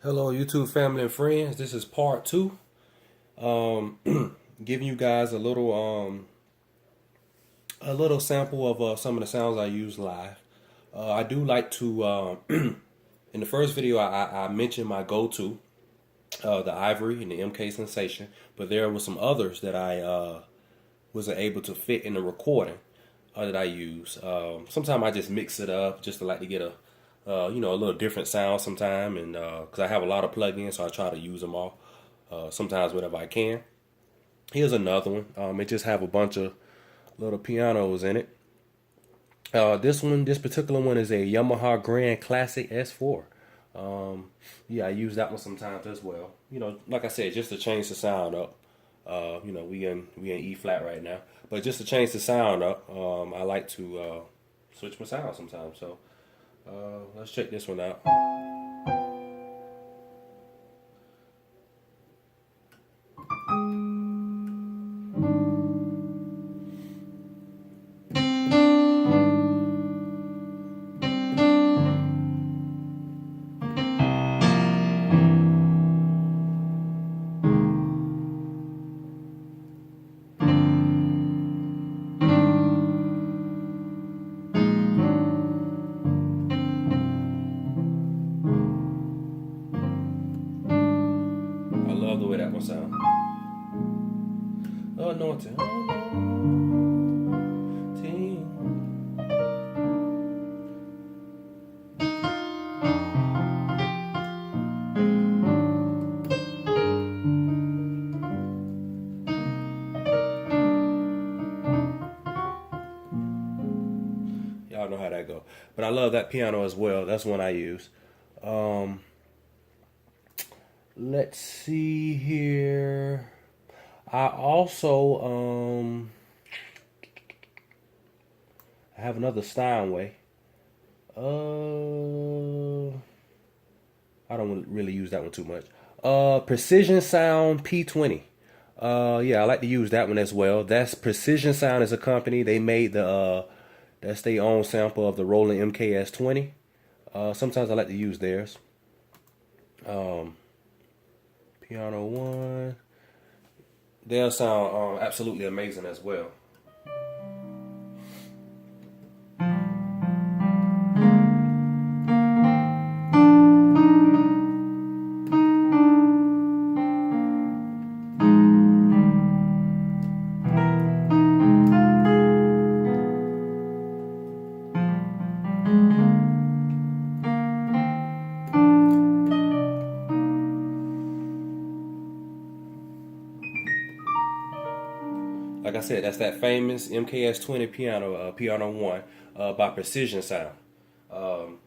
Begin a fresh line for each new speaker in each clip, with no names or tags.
Hello, YouTube family and friends. This is part two. Um, Giving you guys a little sample of some of the sounds I use live. I do like to in the first video I mentioned my go-to, the Ivory and the MK Sensation, but there were some others that I wasn't able to fit in the recording that I use. Sometimes I just mix it up just to like to get a little different sound sometime, and because I have a lot of plugins, so I try to use them all. Sometimes whenever I can. Here's another one. It just have a bunch of little pianos in it. This particular one is a Yamaha Grand Classic S4. Yeah, I use that one sometimes as well. Like I said, just to change the sound up. We in E flat right now, but just to change the sound up, I like to switch my sound sometimes. So let's check this one out. I love the way that one sounds. Anointing, anointing. Y'all know how that go. But I love that piano as well. That's one I use. Um, let's see here. I also I have another Steinway. I don't really use that one too much. Precision Sound P20. Yeah, I like to use that one as well. That's Precision Sound is a company. They made that's their own sample of the Roland MKS20. Sometimes I like to use theirs. Piano one. They'll sound absolutely amazing as well. Like I said, that's that famous MKS20 piano, piano one, by Precision Sound. Um,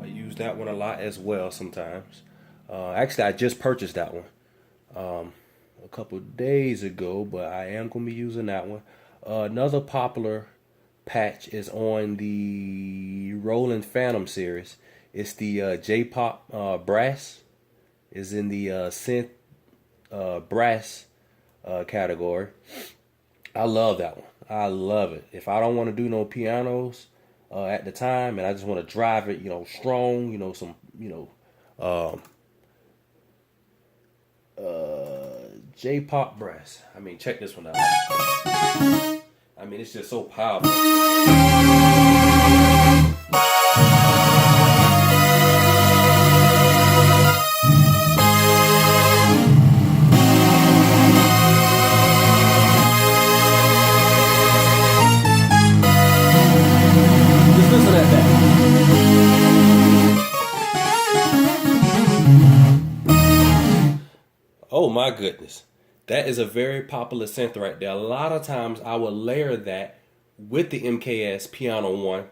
I use that one a lot as well sometimes. Actually, I just purchased that one a couple of days ago, but I am going to be using that one. Another popular patch is on the Roland Phantom series. It's the J-Pop brass. Is in the synth brass category. I love that one. I love it. If I don't want to do no pianos at the time, and I just want to drive it, strong, some, J-pop brass. I mean, check this one out. I mean, it's just so powerful. Just listen at that. Oh my goodness. That is a very popular synth right there. A lot of times I will layer that with the MKS Piano 1,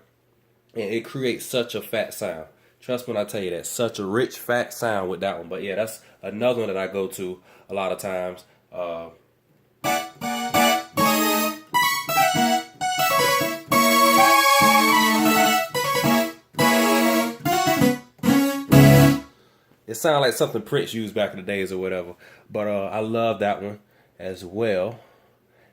and it creates such a fat sound. Trust me when I tell you that. Such a rich, fat sound with that one. But yeah, that's another one that I go to a lot of times. it sounded like something Prince used back in the days or whatever. But I love that one as well.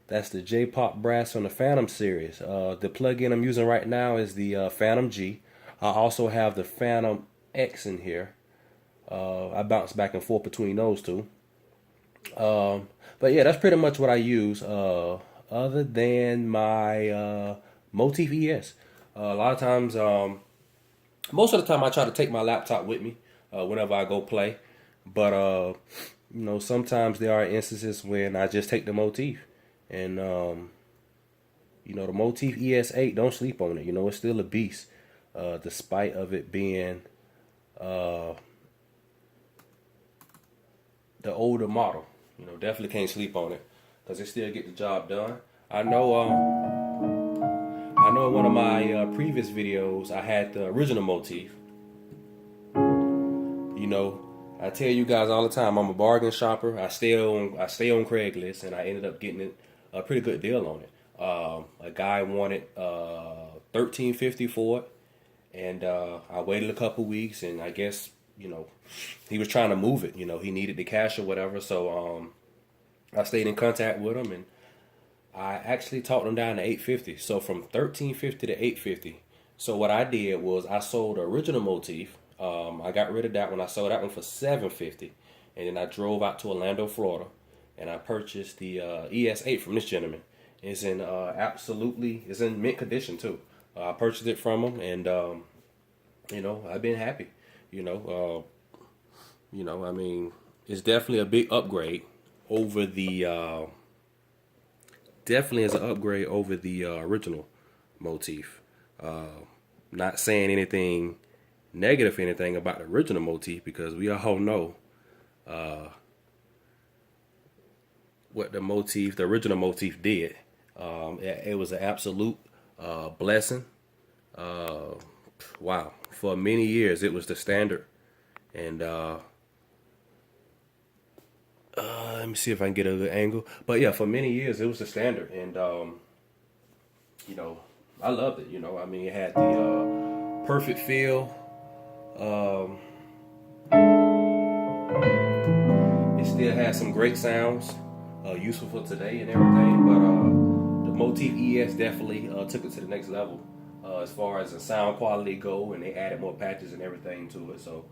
That's the J-Pop brass from the Phantom series. The plugin I'm using right now is the Phantom G. I also have the Phantom X in here. I bounce back and forth between those two. But yeah, that's pretty much what I use. Other than my Motif ES. A lot of times, most of the time I try to take my laptop with me whenever I go play. But, you know, sometimes there are instances when I just take the Motif. And, you know, the Motif ES8, don't sleep on it. You know, it's still a beast, despite of it being the older model. You know, definitely can't sleep on it because it still get the job done. I know in one of my previous videos I had the original Motif. You know, I tell you guys all the time I'm a bargain shopper. I stay on Craigslist, and I ended up getting a pretty good deal on it. A guy wanted $13.50 for it, and I waited a couple weeks, and I guess, you know, he was trying to move it. You know, he needed the cash or whatever, so I stayed in contact with him, and I actually talked him down to $8.50. So from $13.50 to $8.50. So what I did was I sold the original Motif. I got rid of that one. I sold that one for $7.50, and then I drove out to Orlando, Florida, and I purchased the ES8 from this gentleman. It's in it's in mint condition too. I purchased it from him, and you know, I've been happy. You know, I mean, it's definitely a big upgrade over the definitely is an upgrade over the original Motif. Not saying anything negative, anything about the original Motif, because we all know what the original Motif did. It was an absolute blessing. Wow, for many years it was the standard, and let me see if I can get a good angle. But yeah, for many years it was the standard, and you know, I loved it. You know, I mean, it had the perfect feel. It still has some great sounds, useful for today and everything. But the Motif ES definitely took it to the next level as far as the sound quality go, and they added more patches and everything to it. So.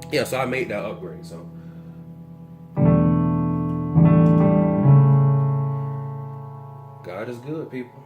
Yeah, so I made that upgrade. So God is good, people.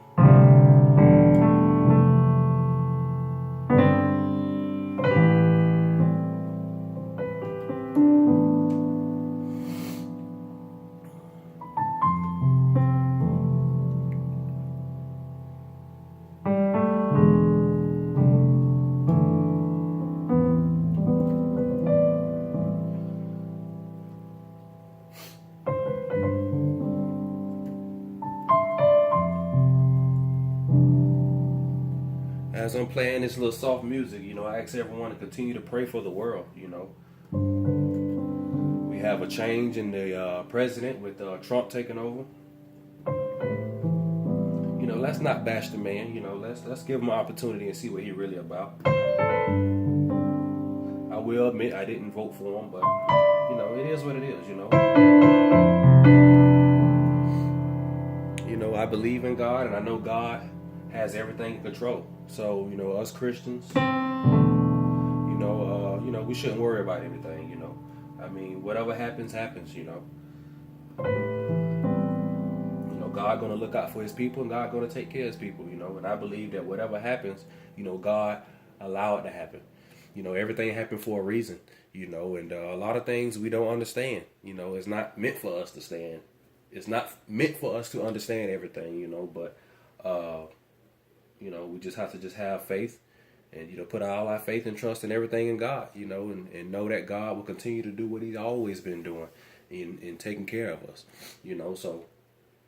As I'm playing this little soft music, you know, I ask everyone to continue to pray for the world. You know, we have a change in the president with Trump taking over. You know, let's not bash the man. You know, let's give him an opportunity and see what he's really about. I will admit I didn't vote for him, but you know, it is what it is. You know, I believe in God, and I know God has everything in control. So, you know, us Christians, you know, we shouldn't worry about anything. You know, I mean, whatever happens, happens. You know, God gonna look out for His people, and God gonna take care of His people. You know, and I believe that whatever happens, you know, God allow it to happen. You know, everything happened for a reason. You know, and a lot of things we don't understand. You know, it's not meant for us to stand. It's not meant for us to understand everything. You know, but you know, we just have to have faith, and, you know, put all our faith and trust and everything in God, you know, and know that God will continue to do what He's always been doing in taking care of us, you know. So,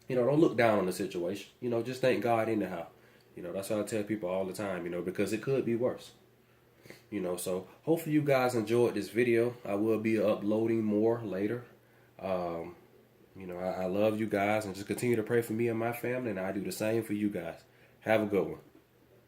you know, don't look down on the situation, you know, just thank God anyhow. You know, that's what I tell people all the time, you know, because it could be worse, you know. So hopefully you guys enjoyed this video. I will be uploading more later. You know, I love you guys, and just continue to pray for me and my family, and I do the same for you guys. Have a good one.